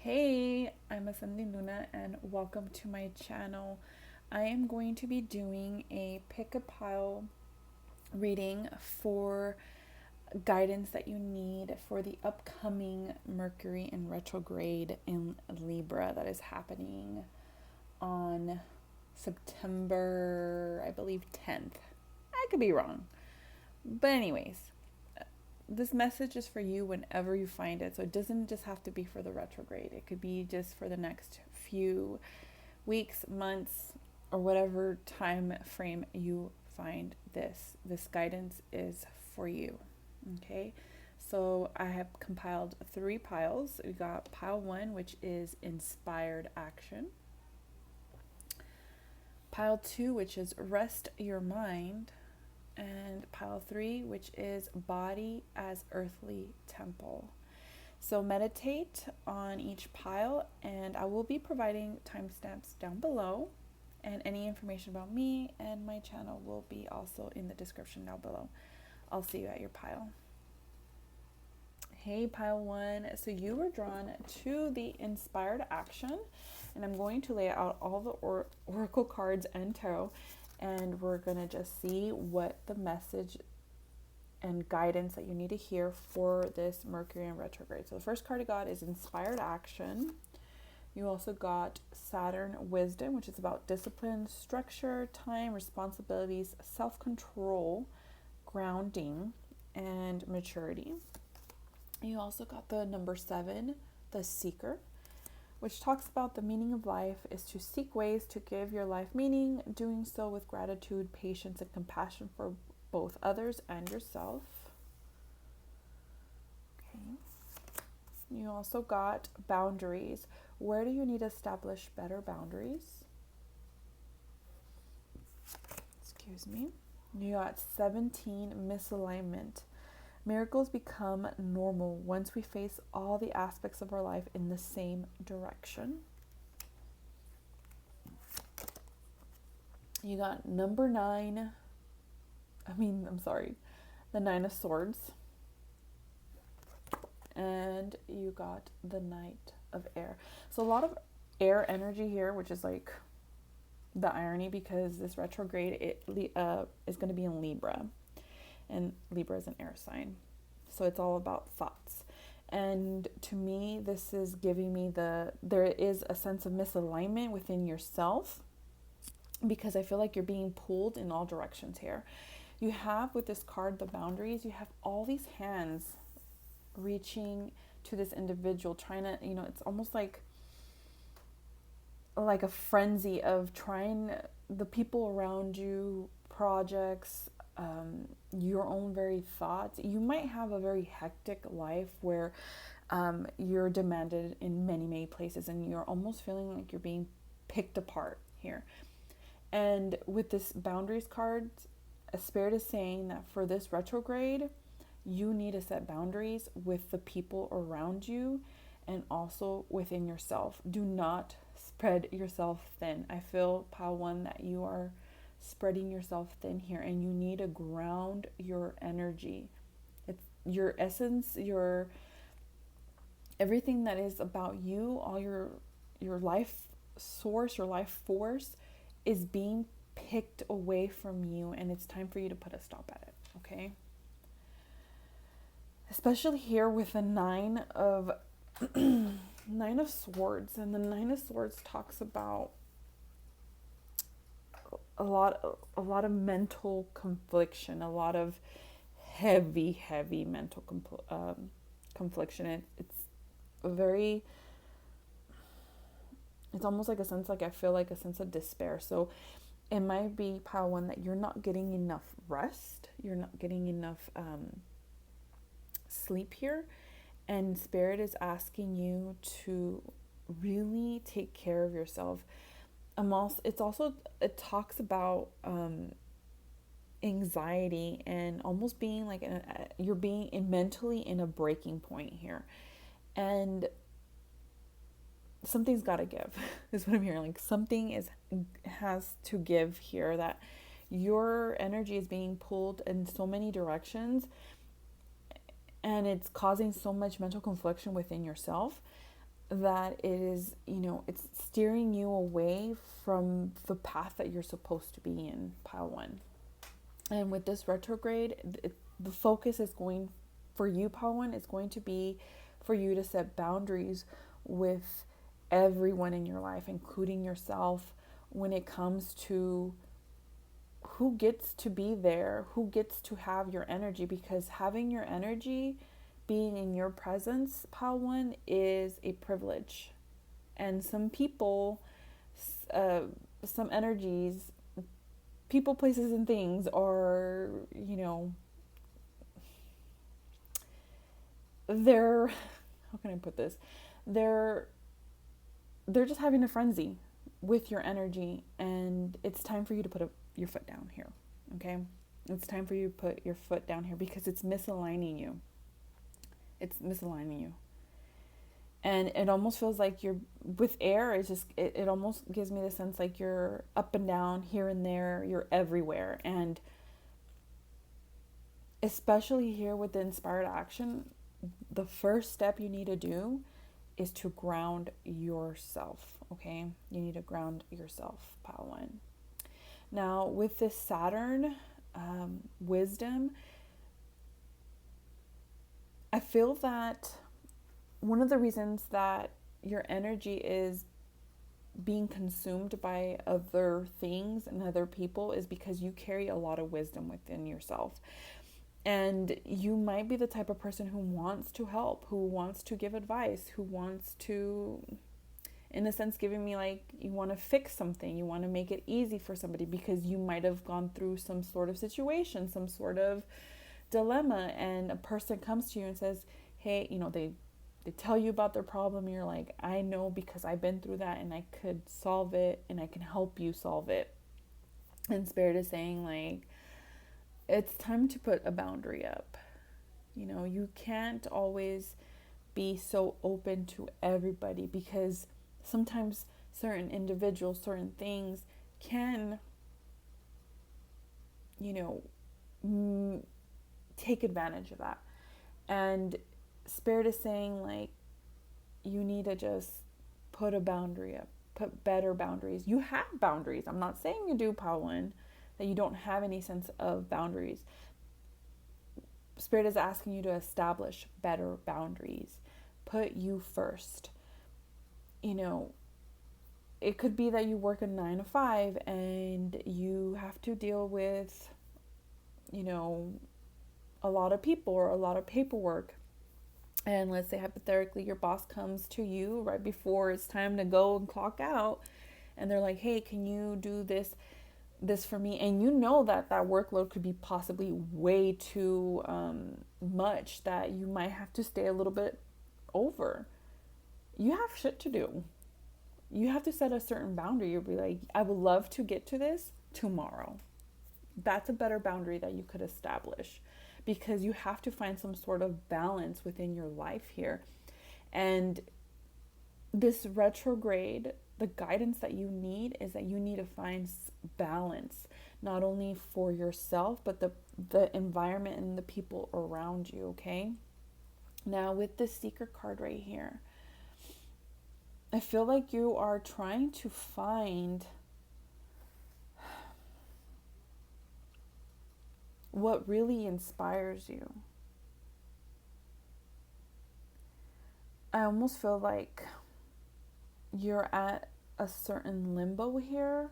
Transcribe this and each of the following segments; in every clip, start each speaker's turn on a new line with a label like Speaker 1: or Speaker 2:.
Speaker 1: Hey, I'm Ascending Luna and welcome to my channel. I am going to be doing a pick a pile reading for guidance that you need for the upcoming Mercury in retrograde in Libra that is happening on September, I believe 10th. I could be wrong. But anyways, this message is for you whenever you find it. So it doesn't just have to be for the retrograde. It could be just for the next few weeks, months, or whatever time frame you find this. This guidance is for you. Okay? So I have compiled 3 piles. We got pile 1, which is inspired action. Pile 2, which is rest your mind, and pile 3, which is body as earthly temple. So meditate on each pile, and I will be providing timestamps down below, and any information about me and my channel will be also in the description down below. I'll see you at your pile. Hey, pile 1. So you were drawn to the inspired action, and I'm going to lay out all the oracle cards and tarot, and we're going to just see what the message and guidance that you need to hear for this Mercury in retrograde. So the first card I got is inspired action. You also got Saturn wisdom, which is about discipline, structure, time, responsibilities, self-control, grounding, and maturity. You also got the number 7, the seeker, which talks about the meaning of life is to seek ways to give your life meaning, doing so with gratitude, patience, and compassion for both others and yourself. Okay. You also got boundaries. Where do you need to establish better boundaries? Excuse me. You got 17, misalignment. Miracles become normal once we face all the aspects of our life in the same direction. You got number 9. The 9 of Swords. And you got the Knight of Air. So a lot of air energy here, which is like the irony because this retrograde is going to be in Libra. And Libra is an air sign. So it's all about thoughts. And to me, this is giving me there is a sense of misalignment within yourself because I feel like you're being pulled in all directions here. You have with this card, the boundaries, you have all these hands reaching to this individual, trying to, it's almost like a frenzy of trying the people around you, projects, your own very thoughts. You might have a very hectic life where you're demanded in many, many places and you're almost feeling like you're being picked apart here. And with this boundaries card, a spirit is saying that for this retrograde, you need to set boundaries with the people around you and also within yourself. Do not spread yourself thin. I feel, pile 1, that you are spreading yourself thin here and you need to ground your energy. It's your essence, your everything that is about you, all your life source, your life force is being picked away from you, and it's time for you to put a stop at it, okay? Especially here with the 9 of 9 of Swords, and the 9 of Swords talks about a lot of mental confliction, a lot of heavy mental confliction. It's almost like a sense, like I feel like a sense of despair. So it might be, pile 1, that you're not getting enough rest, you're not getting enough sleep here, and Spirit is asking you to really take care of yourself. It talks about anxiety and almost being like you're being mentally in a breaking point here, and something's got to give is what I'm hearing. Like something has to give here, that your energy is being pulled in so many directions and it's causing so much mental confliction within yourself that it is, it's steering you away from the path that you're supposed to be in, pile one. And with this retrograde, the focus is going, for you, pile one, is going to be for you to set boundaries with everyone in your life, including yourself, when it comes to who gets to be there, who gets to have your energy, because having your energy, being in your presence, pile one, is a privilege. And some people, some energies, people, places, and things are, they're, how can I put this? They're just having a frenzy with your energy, and it's time for you to put your foot down here, okay? It's time for you to put your foot down here, because it's misaligning you. It's misaligning you. And it almost feels like you're, with air, it's just, it almost gives me the sense like you're up and down, here and there, you're everywhere. And especially here with the inspired action, the first step you need to do is to ground yourself, okay? You need to ground yourself, pile one. Now, with this Saturn wisdom, I feel that one of the reasons that your energy is being consumed by other things and other people is because you carry a lot of wisdom within yourself. And you might be the type of person who wants to help, who wants to give advice, who wants to, in a sense, giving me like, you want to fix something, you want to make it easy for somebody, because you might have gone through some sort of situation, some sort of dilemma, and a person comes to you and says, hey, they tell you about their problem, and you're like, I know, because I've been through that, and I could solve it, and I can help you solve it. And Spirit is saying, like, it's time to put a boundary up. You can't always be so open to everybody, because sometimes certain individuals, certain things can, take advantage of that. And Spirit is saying, like, you need to just put a boundary up, put better boundaries. You have boundaries. I'm not saying you do, Pawan, that you don't have any sense of boundaries. Spirit is asking you to establish better boundaries. Put you first. It could be that you work a 9 to 5 and you have to deal with, a lot of people or a lot of paperwork. And let's say hypothetically your boss comes to you right before it's time to go and clock out, and they're like, hey, can you do this for me? And that workload could be possibly way too much, that you might have to stay a little bit over. You have shit to do. You have to set a certain boundary. You'll be like, I would love to get to this tomorrow. That's a better boundary that you could establish, because you have to find some sort of balance within your life here. And this retrograde, the guidance that you need is that you need to find balance, not only for yourself, but the environment and the people around you, okay? Now, with this Seeker card right here, I feel like you are trying to find what really inspires you. I almost feel like you're at a certain limbo here,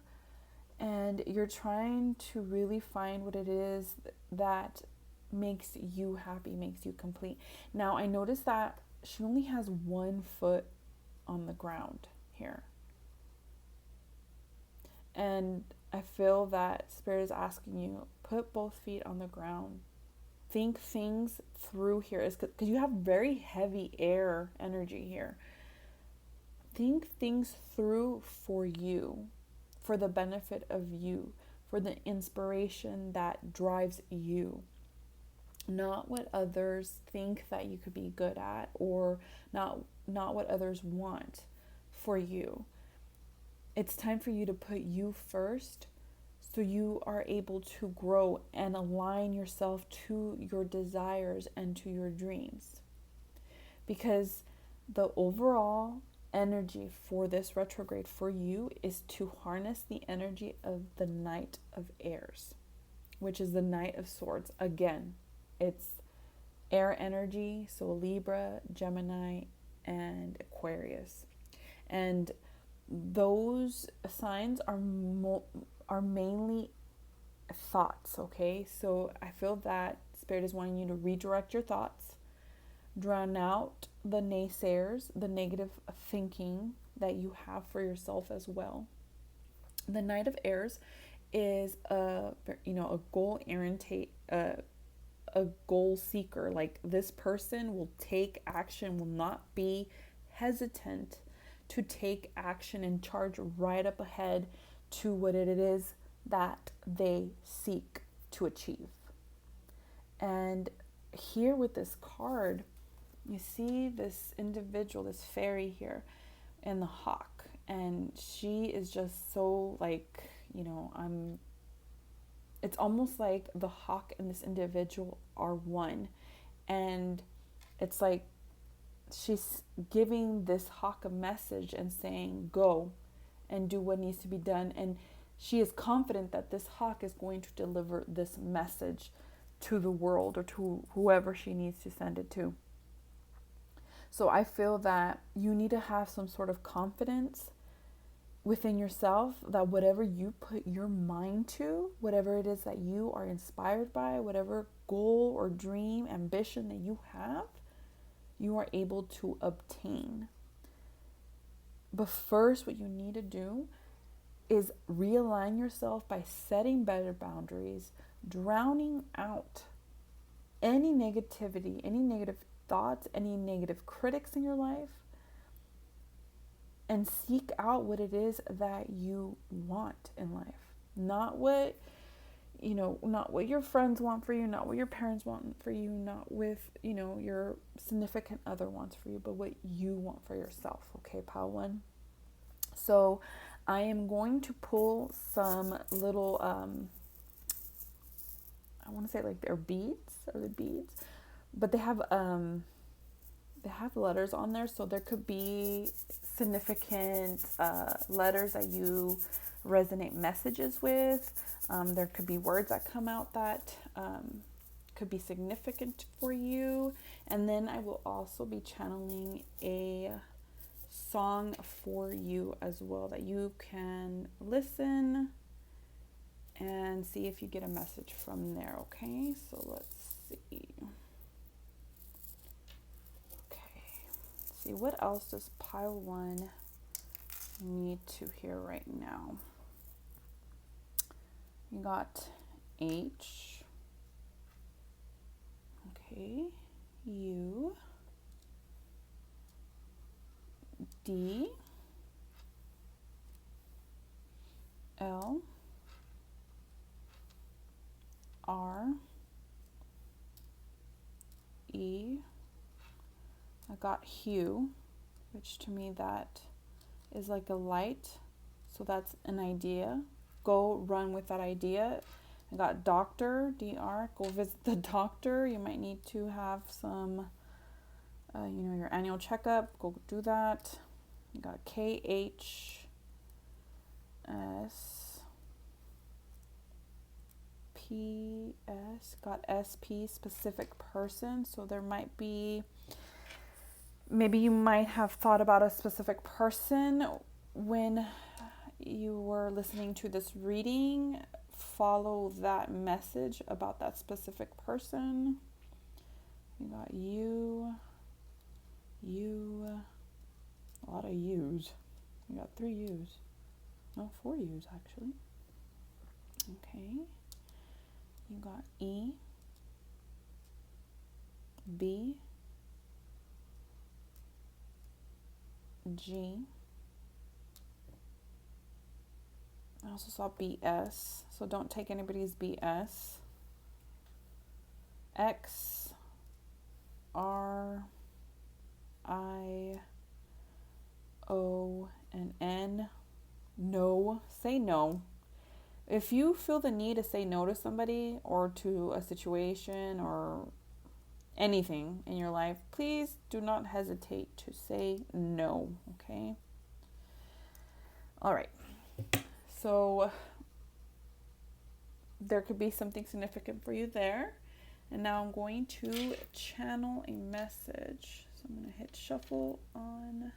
Speaker 1: and you're trying to really find what it is that makes you happy, makes you complete. Now, I noticed that she only has one foot on the ground here. And I feel that Spirit is asking you, put both feet on the ground. Think things through here, because you have very heavy air energy here. Think things through for you, for the benefit of you, for the inspiration that drives you. Not what others think that you could be good at, or not what others want for you. It's time for you to put you first, so you are able to grow and align yourself to your desires and to your dreams. Because the overall energy for this retrograde for you is to harness the energy of the Knight of Airs, which is the Knight of Swords. Again, it's air energy, so Libra, Gemini, and Aquarius. And those signs are mainly thoughts, okay? So I feel that Spirit is wanting you to redirect your thoughts, drown out the naysayers, the negative thinking that you have for yourself as well. The Knight of Airs is a goal seeker. Like, this person will take action, will not be hesitant to take action and charge right up ahead to what it is that they seek to achieve. And here with this card, you see this individual, this fairy here, and the hawk, and she is just so like, it's almost like the hawk and this individual are one. And it's like she's giving this hawk a message and saying, go and do what needs to be done. And she is confident that this hawk is going to deliver this message to the world, or to whoever she needs to send it to. So I feel that you need to have some sort of confidence within yourself that whatever you put your mind to, whatever it is that you are inspired by, whatever goal or dream, ambition that you have, you are able to obtain. But first, what you need to do is realign yourself by setting better boundaries, drowning out any negativity, any negative thoughts, any negative critics in your life, and seek out what it is that you want in life. Not what your friends want for you, not what your parents want for you, not with, your significant other wants for you, but what you want for yourself. Okay, pile one. So I am going to pull some little, I want to say like they're beads, but they have letters on there, so there could be significant letters that you resonate messages with. There could be words that come out that could be significant for you. And then I will also be channeling a song for you as well that you can listen and see if you get a message from there. Okay, so let's see. See, what else does pile one need to hear right now? You got H, okay, U, D, L, R, E. I got hue, which to me that is like a light. So that's an idea. Go run with that idea. I got doctor, DR. Go visit the doctor. You might need to have some, your annual checkup. Go do that. You got KH, S, PS. Got SP, specific person. So there might be, maybe you might have thought about a specific person when you were listening to this reading. Follow that message about that specific person. You got you, a lot of U's. You got 3 U's. No, 4 U's actually. Okay. You got E, B, G. I also saw BS, so don't take anybody's BS. X, R, I, O, and N. No. Say no. If you feel the need to say no to somebody or to a situation or anything in your life, please do not hesitate to say no, okay? All right. So there could be something significant for you there. And now I'm going to channel a message. So I'm going to hit shuffle on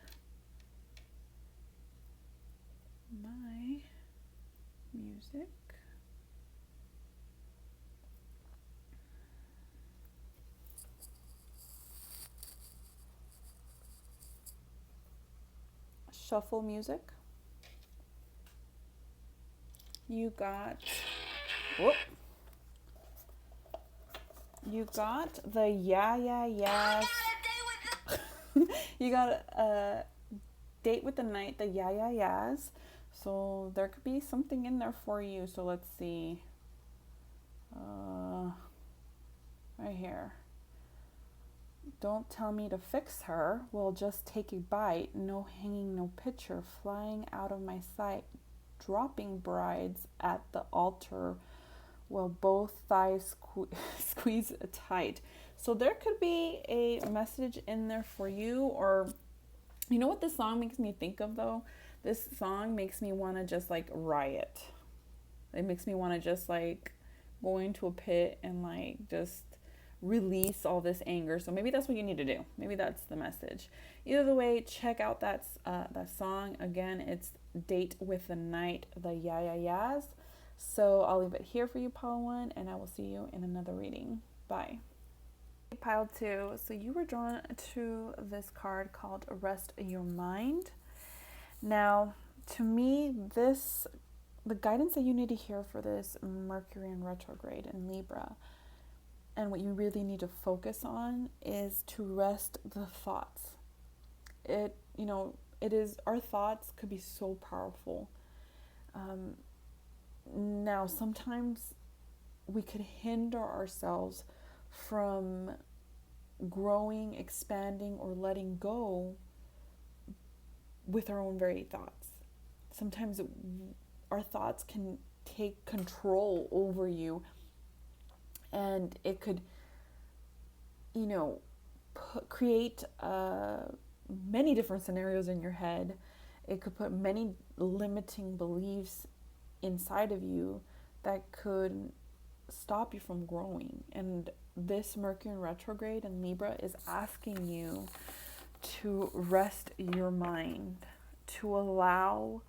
Speaker 1: my music. Shuffle music. You got, whoop. You got the yes. You got a date with the night, the yes. So there could be something in there for you. So let's see. Right here. Don't tell me to fix her. We'll just take a bite. No hanging, no picture. Flying out of my sight. Dropping brides at the altar. While both thighs squeeze tight. So there could be a message in there for you. Or, you know what this song makes me think of though? This song makes me want to just like riot. It makes me want to just like go into a pit and like just release all this anger. So maybe that's what you need to do. Maybe that's the message. Either way, check out that song. Again, it's Date with the Night, the Yas. So I'll leave it here for you, Pile 1, and I will see you in another reading. Bye. Pile 2. So you were drawn to this card called Rest Your Mind. Now, to me, the guidance that you need to hear for this Mercury in retrograde in Libra, and what you really need to focus on is to rest the thoughts. Our thoughts could be so powerful. Now, sometimes we could hinder ourselves from growing, expanding, or letting go with our own very thoughts. Sometimes our thoughts can take control over you, and it could, create many different scenarios in your head. It could put many limiting beliefs inside of you that could stop you from growing. And this Mercury retrograde in Libra is asking you to rest your mind, to allow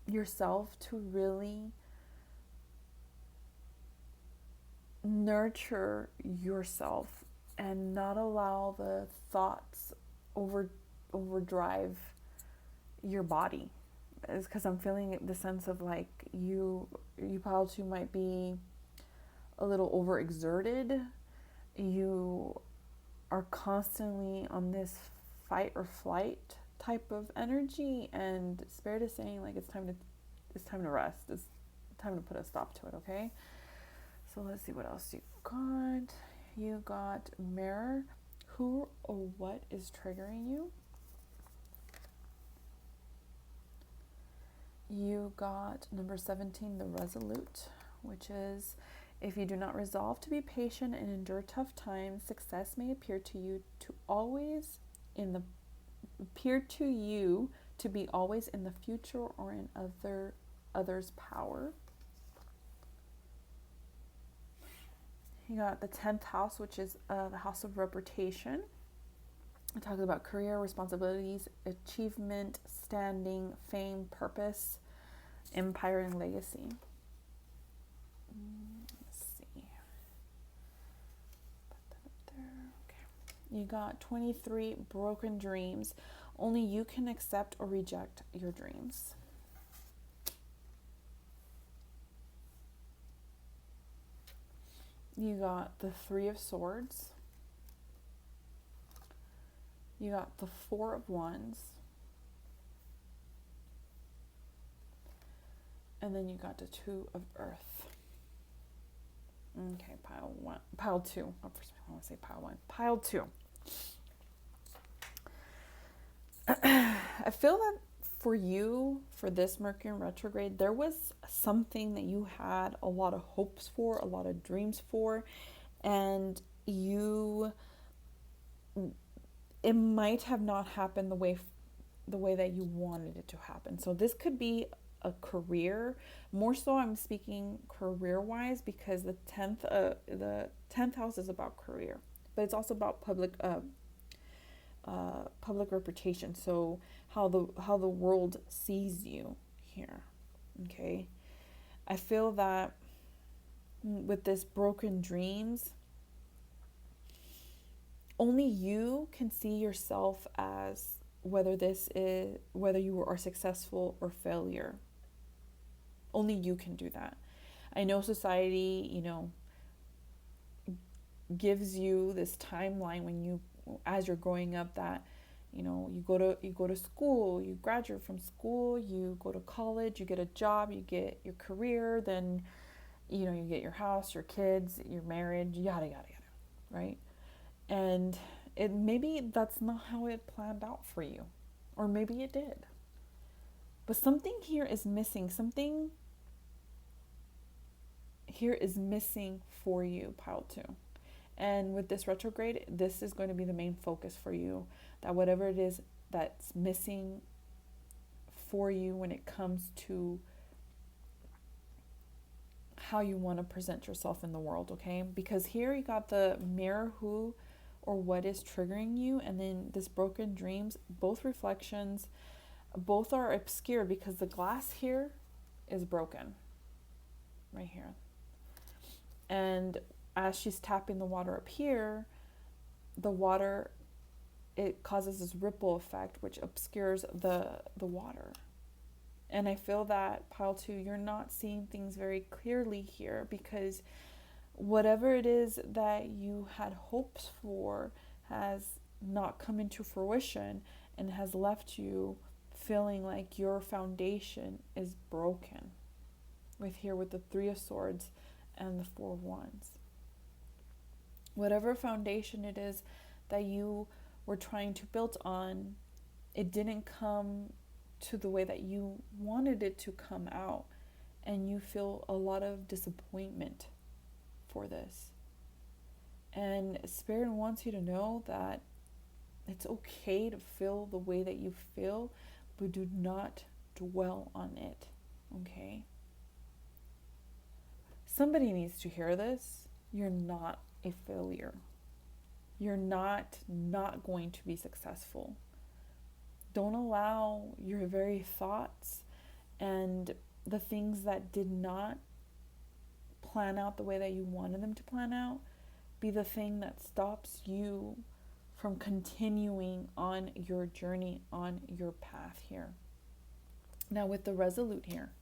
Speaker 1: yourself to really nurture yourself and not allow the thoughts overdrive your body. It's because I'm feeling the sense of like you Pile 2 might be a little overexerted. You are constantly on this fight or flight type of energy, and Spirit is saying like it's time to rest. It's time to put a stop to it, okay? So let's see what else you got. You got Mirror. Who or what is triggering you? You got number 17, the Resolute, which is if you do not resolve to be patient and endure tough times, success may appear to you to be always in the future or in others' power. You got the 10th house, which is the house of reputation. It talks about career, responsibilities, achievement, standing, fame, purpose, empire, and legacy. Let's see. Put that up there. Okay. You got 23, broken dreams. Only you can accept or reject your dreams. You got the 3 of Swords. You got the 4 of Wands. And then you got the 2 of Earth. Okay, Pile 2. Oh, first I want to say Pile 1. Pile 2. I feel that for you, for this Mercury retrograde, there was something that you had a lot of hopes for, a lot of dreams for, and it might have not happened the way the way that you wanted it to happen. So this could be a career. More so I'm speaking career wise, because the 10th house is about career, but it's also about public reputation. So how the world sees you here. Okay. I feel that with this broken dreams, only you can see yourself as whether you are successful or failure. Only you can do that. I know society, gives you this timeline as you're growing up, that you go to school, you graduate from school, you go to college, you get a job, you get your career, then you get your house, your kids, your marriage, yada yada yada, right? And maybe that's not how it planned out for you, or maybe it did. But something here is missing. Something here is missing for you, pile 2. And with this retrograde, this is going to be the main focus for you, that whatever it is that's missing for you when it comes to how you want to present yourself in the world, okay? Because here you got the mirror, who or what is triggering you, and then this broken dreams, both reflections, both are obscured because the glass here is broken, right here. And as she's tapping the water up here, the water, it causes this ripple effect which obscures the water. And I feel that, pile 2, you're not seeing things very clearly here, because whatever it is that you had hopes for has not come into fruition, and has left you feeling like your foundation is broken. With the 3 of Swords and the 4 of Wands. Whatever foundation it is that you were trying to build on, it didn't come to the way that you wanted it to come out, and you feel a lot of disappointment for this. And Spirit wants you to know that it's okay to feel the way that you feel, but do not dwell on it, okay? Somebody needs to hear this. You're not a failure. You're not going to be successful. Don't allow your very thoughts and the things that did not plan out the way that you wanted them to plan out be the thing that stops you from continuing on your journey, on your path here. Now with the Resolute here,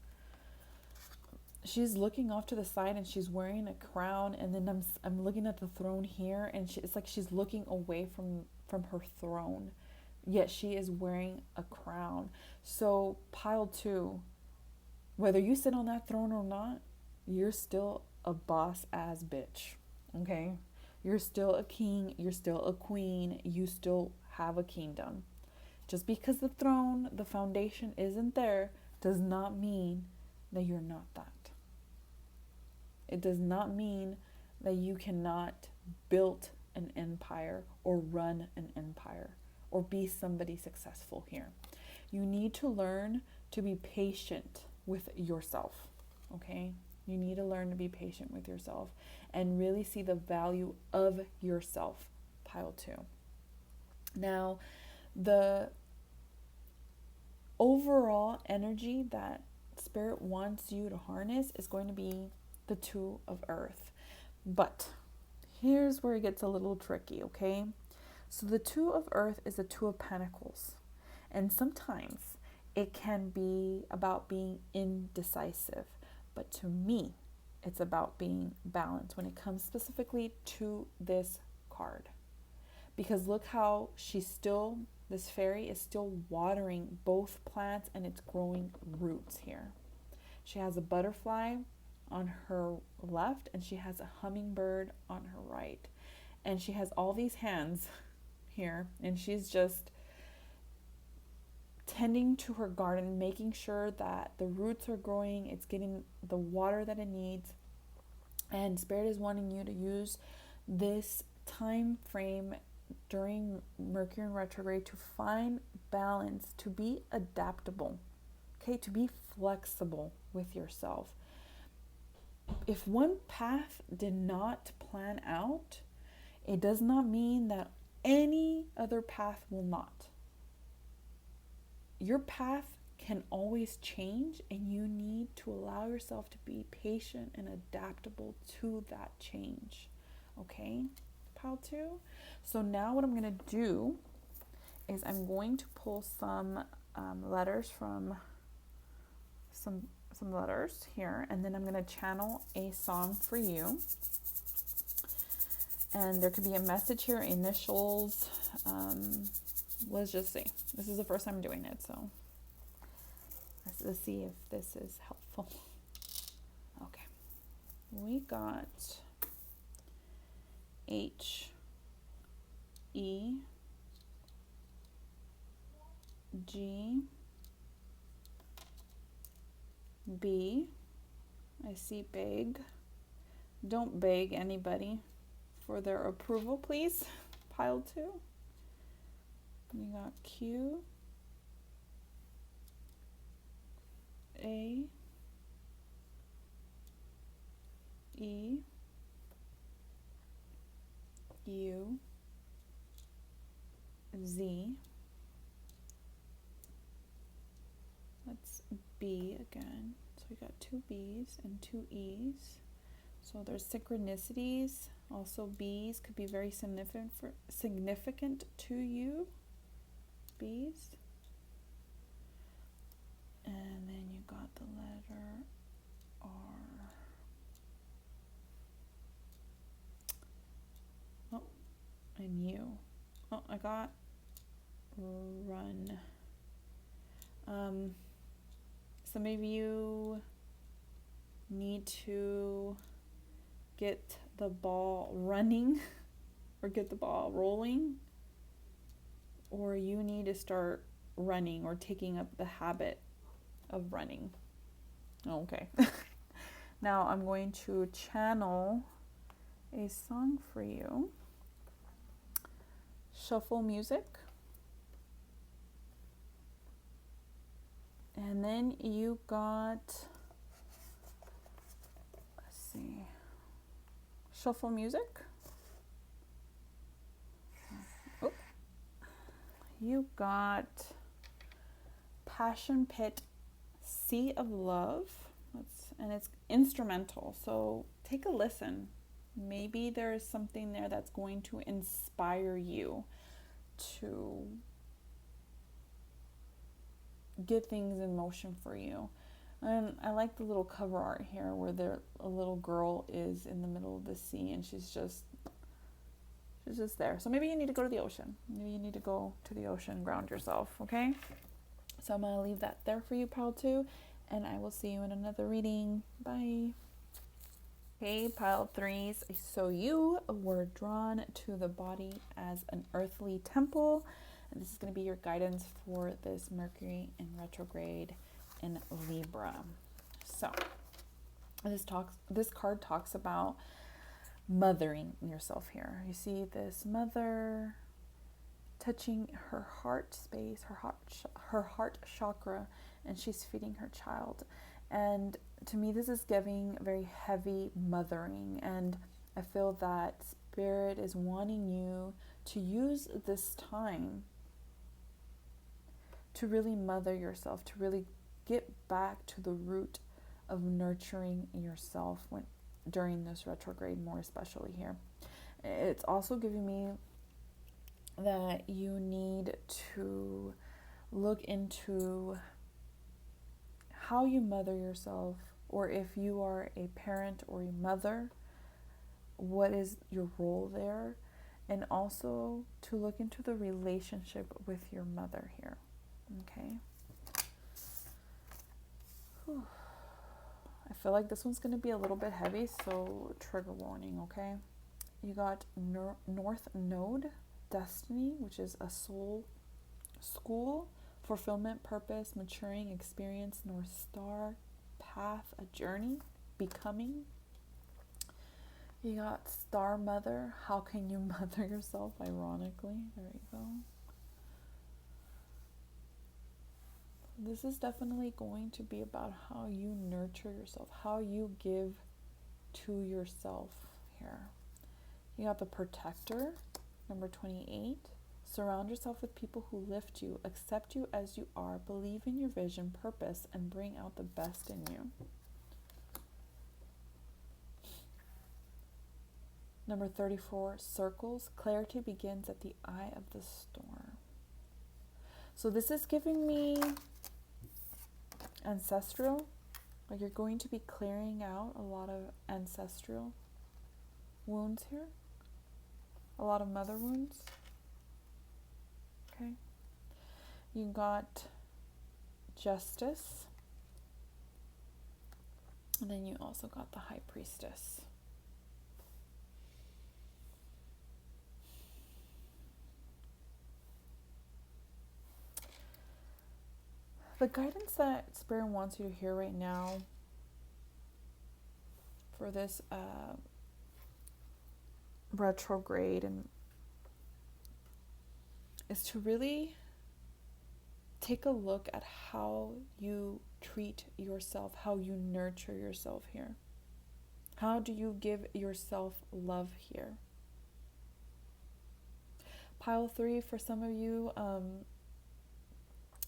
Speaker 1: she's looking off to the side and she's wearing a crown, and then I'm looking at the throne here, and it's like she's looking away from her throne, yet she is wearing a crown. So pile 2, whether you sit on that throne or not, you're still a boss ass bitch, okay? You're still a king, you're still a queen, you still have a kingdom. Just because the throne, the foundation isn't there, does not mean that you're not that. It does not mean that you cannot build an empire or run an empire or be somebody successful here. You need to learn to be patient with yourself, okay? You need to learn to be patient with yourself and really see the value of yourself, pile 2. Now, the overall energy that Spirit wants you to harness is going to be the 2 of Earth. But here's where it gets a little tricky, okay? So the 2 of Earth is the 2 of Pentacles. And sometimes it can be about being indecisive. But to me, it's about being balanced when it comes specifically to this card. Because look how this fairy is still watering both plants and it's growing roots here. She has a butterfly on her left and she has a hummingbird on her right. And she has all these hands here and she's just tending to her garden, making sure that the roots are growing, it's getting the water that it needs. And Spirit is wanting you to use this time frame during Mercury in retrograde to find balance, to be adaptable, okay, to be flexible with yourself. If one path did not plan out, it does not mean that any other path will not. Your path can always change, and you need to allow yourself to be patient and adaptable to that change. Okay, pile 2? So now what I'm going to do is I'm going to pull some letters from some letters here, and then I'm going to channel a song for you. And there could be a message here, initials. Let's just see. This is the first time doing it, so let's see if this is helpful. Okay. We got H, E, G, B. I see beg. Don't beg anybody for their approval, please. Pile 2. You got Q, A, E, U, Z. That's B again. So we got 2 B's and 2 E's. So there's synchronicities. Also, B's could be very significant to you. B's. And then you got the letter R. Oh, and U. Oh, I got run. Some of you need to get the ball running or get the ball rolling, or you need to start running or taking up the habit of running. Okay. Now I'm going to channel a song for you. Shuffle music. And then you got, let's see, shuffle music. Oh. You got Passion Pit, Sea of Love. And it's instrumental, so take a listen. Maybe there is something there that's going to inspire you to get things in motion for you. And I like the little cover art here where a little girl is in the middle of the sea and she's just there. So maybe you need to go to the ocean. Maybe you need to go to the ocean and ground yourself, okay? So I'm going to leave that there for you, pile 2, and I will see you in another reading. Bye. Okay, pile 3s. So you were drawn to the body as an earthly temple. And this is going to be your guidance for this Mercury in retrograde in Libra. So this card talks about mothering yourself here. You see this mother touching her heart space, her heart chakra, and she's feeding her child. And to me, this is giving very heavy mothering, and I feel that Spirit is wanting you to use this time to really mother yourself, to really get back to the root of nurturing yourself during this retrograde, more especially here. It's also giving me that you need to look into how you mother yourself, or if you are a parent or a mother, what is your role there, and also to look into the relationship with your mother here. Okay. Whew. I feel like this one's going to be a little bit heavy, so trigger warning, okay? You got North Node, Destiny, which is a soul school, fulfillment, purpose, maturing, experience, North Star, path, a journey, becoming. You got Star Mother. How can you mother yourself? Ironically. There you go. This is definitely going to be about how you nurture yourself, how you give to yourself here. You got the Protector, number 28. Surround yourself with people who lift you, accept you as you are, believe in your vision, purpose, and bring out the best in you. Number 34, Circles. Clarity begins at the eye of the storm. So this is giving me ancestral. Like you're going to be clearing out a lot of ancestral wounds here. A lot of mother wounds. Okay. You got Justice. And then you also got the High Priestess. The guidance that Spirit wants you to hear right now for this retrograde and is to really take a look at how you treat yourself, how you nurture yourself here. How do you give yourself love here? Pile 3, for some of you,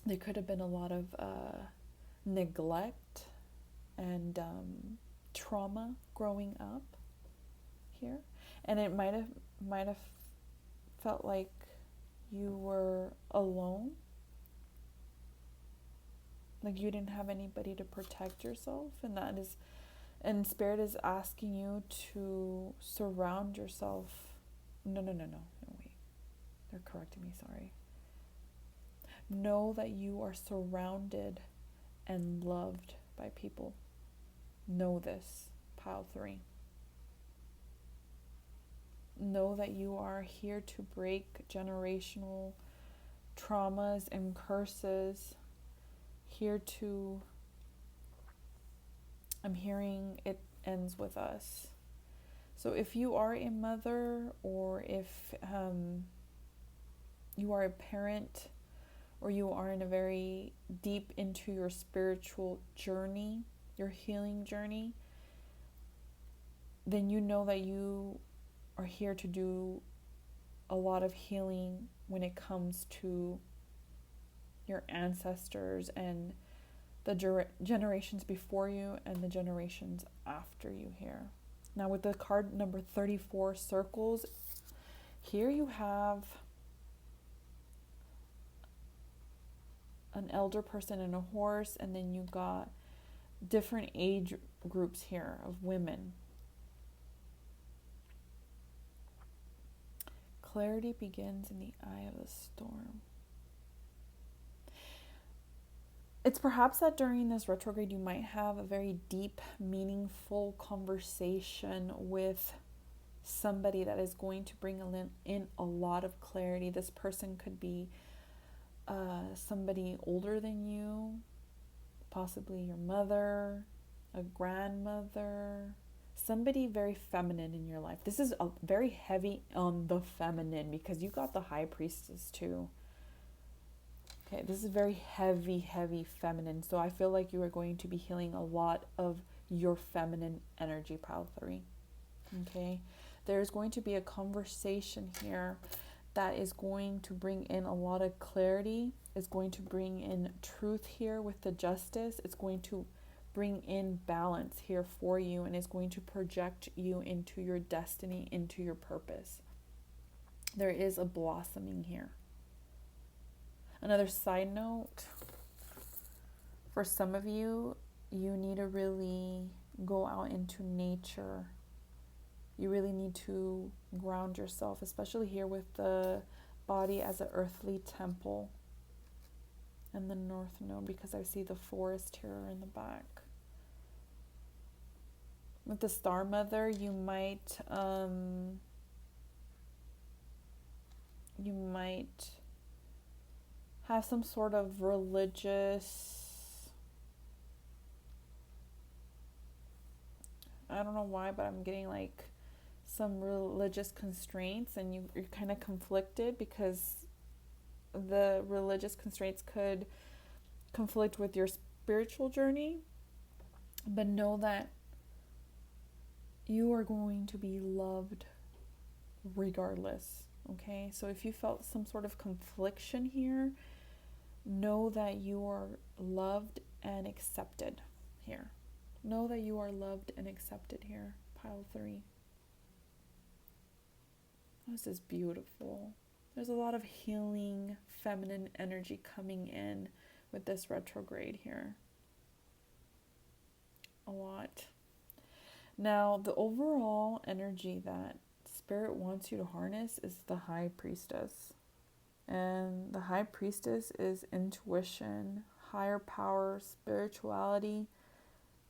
Speaker 1: there could have been a lot of neglect and trauma growing up here, and it might have felt like you were alone, like you didn't have anybody to protect yourself, and Spirit is asking you to surround yourself. No, wait, they're correcting me, sorry. Know that you are surrounded and loved by people. Know this, Pile 3. Know that you are here to break generational traumas and curses. Here to, I'm hearing it ends with us. So if you are a mother, or if you are a parent, or you are in a very deep into your spiritual journey, your healing journey, then you know that you are here to do a lot of healing when it comes to your ancestors and the generations before you and the generations after you here. Now with the card number 34, Circles, here you have an elder person and a horse, and then you got different age groups here of women. Clarity begins in the eye of the storm. It's perhaps that during this retrograde you might have a very deep, meaningful conversation with somebody that is going to bring in a lot of clarity. This person could be somebody older than you, possibly your mother, a grandmother, somebody very feminine in your life. This is a very heavy on the feminine because you got the High Priestess too. Okay, this is very heavy feminine. So I feel like you are going to be healing a lot of your feminine energy, Pile 3. Okay, there's going to be a conversation here that is going to bring in a lot of clarity. It's going to bring in truth here with the Justice. It's going to bring in balance here for you, and it's going to project you into your destiny, into your purpose. There is a blossoming here. Another side note, for some of you, you need to really go out into nature. You really need to ground yourself, especially here with the body as an earthly temple and the North Node, because I see the forest here in the back. With the Star Mother, you might have some sort of religious, I don't know why, but I'm getting like some religious constraints, and you're kind of conflicted because the religious constraints could conflict with your spiritual journey. But know that you are going to be loved regardless. Okay, so if you felt some sort of confliction here, know that you are loved and accepted here. Know that you are loved and accepted here, pile 3. This is beautiful. There's a lot of healing, feminine energy coming in with this retrograde here. A lot. Now, the overall energy that Spirit wants you to harness is the High Priestess. And the High Priestess is intuition, higher power, spirituality,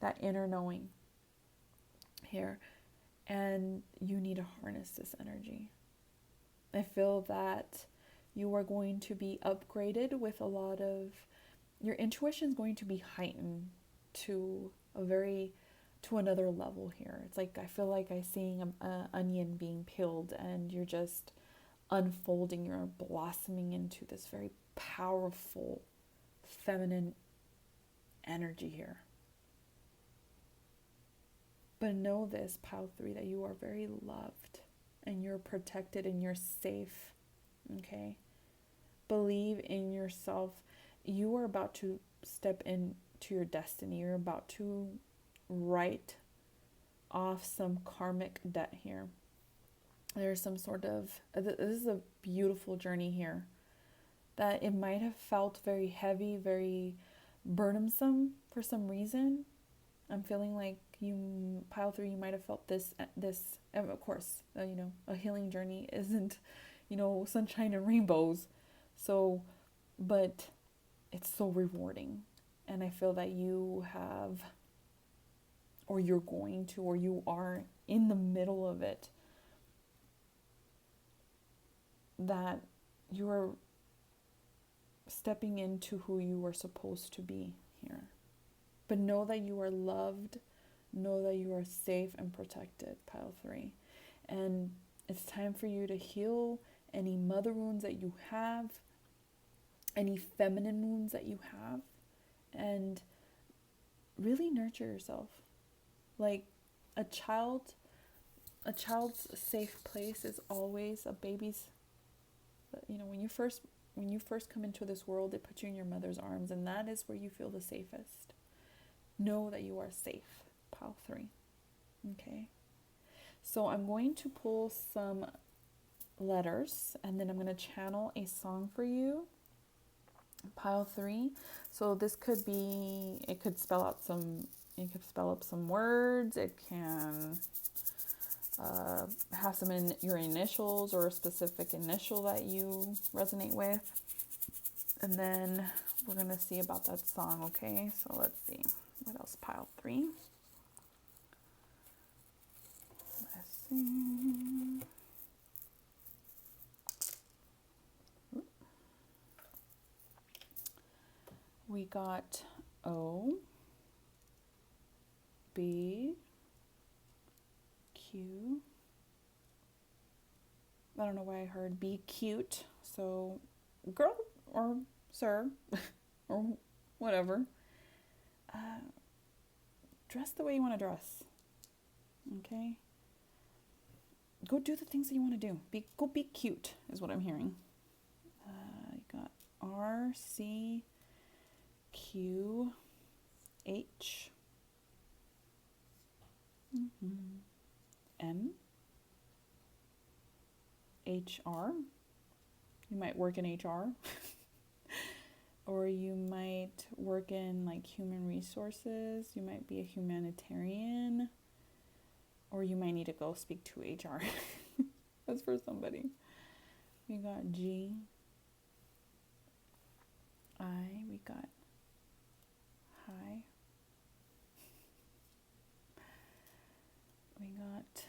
Speaker 1: that inner knowing here. And you need to harness this energy. I feel that you are going to be upgraded with a lot of, your intuition is going to be heightened to another level here. It's like, I feel like I'm seeing an onion being peeled, and you're just unfolding, you're blossoming into this very powerful feminine energy here. But know this, pile 3, that you are very loved and you're protected and you're safe. Okay? Believe in yourself. You are about to step into your destiny. You're about to write off some karmic debt here. There's some sort of, this is a beautiful journey here, that it might have felt very heavy, very burdensome for some reason. I'm feeling like you, pile 3, you might have felt this, and of course, a healing journey isn't, sunshine and rainbows. So, but it's so rewarding. And I feel that you have, or you're going to, or you are in the middle of it, that you're stepping into who you are supposed to be here. But know that you are loved, know that you are safe and protected, pile 3. And it's time for you to heal any mother wounds that you have, any feminine wounds that you have, and really nurture yourself. Like a child's safe place is always a baby's. When you first come into this world, it puts you in your mother's arms, and that is where you feel the safest. Know that you are safe, pile 3. Okay? So I'm going to pull some letters, and then I'm going to channel a song for you, pile 3. So this could be, it could spell up some words. It can have some your initials or a specific initial that you resonate with. And then we're going to see about that song, okay? So let's see. What else? Pile 3. Let's see. We got O, B, Q. I don't know why I heard be cute. So girl or sir or whatever. Dress the way you want to dress. Okay? Go do the things that you want to do. Go be cute is what I'm hearing. You got R, C, Q, H, M, HR. You might work in HR. Or you might work in like human resources. You might be a humanitarian. Or you might need to go speak to HR. That's for somebody. We got G, I, we got high. We got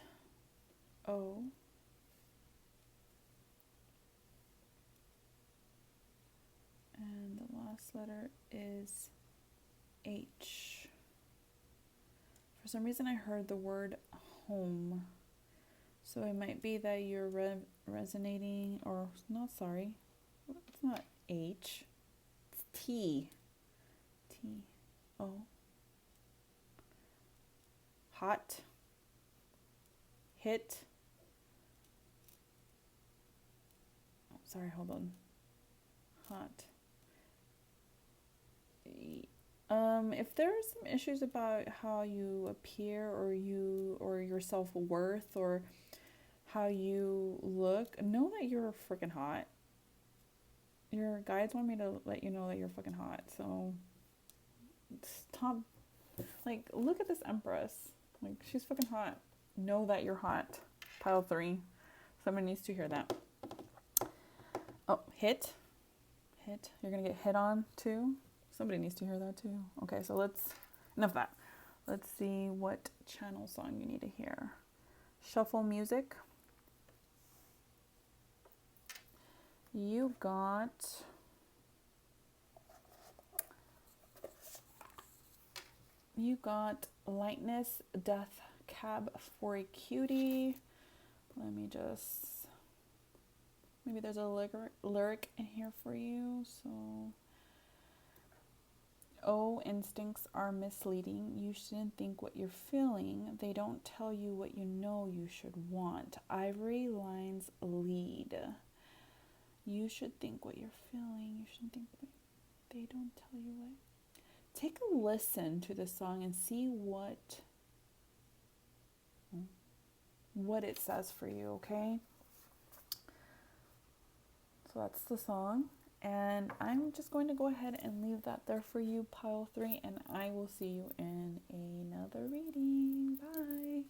Speaker 1: O. And the last letter is H. For some reason I heard the word home. So it might be that you're resonating, or no, sorry, it's not H, it's T. T, O. Hot, hit. Oh, sorry, hold on. Hot. If there are some issues about how you appear or your self-worth or how you look, know that you're freaking hot. Your guides want me to let you know that you're fucking hot. So stop, like, look at this Empress. Like, she's fucking hot. Know that you're hot. Pile 3. Someone needs to hear that. Oh, hit. You're gonna get hit on too. Somebody needs to hear that too. Okay, so enough of that. Let's see what channel song you need to hear. Shuffle music. You got Lightness, Death Cab for a Cutie. Let me just, maybe there's a lyric in here for you. So, oh, instincts are misleading. You shouldn't think what you're feeling. They don't tell you what you know you should want. Ivory lines lead. You should think what you're feeling. You shouldn't think what they don't tell you what. Take a listen to the song and see what it says for you, okay? So that's the song. And I'm just going to go ahead and leave that there for you, pile 3, and I will see you in another reading. Bye.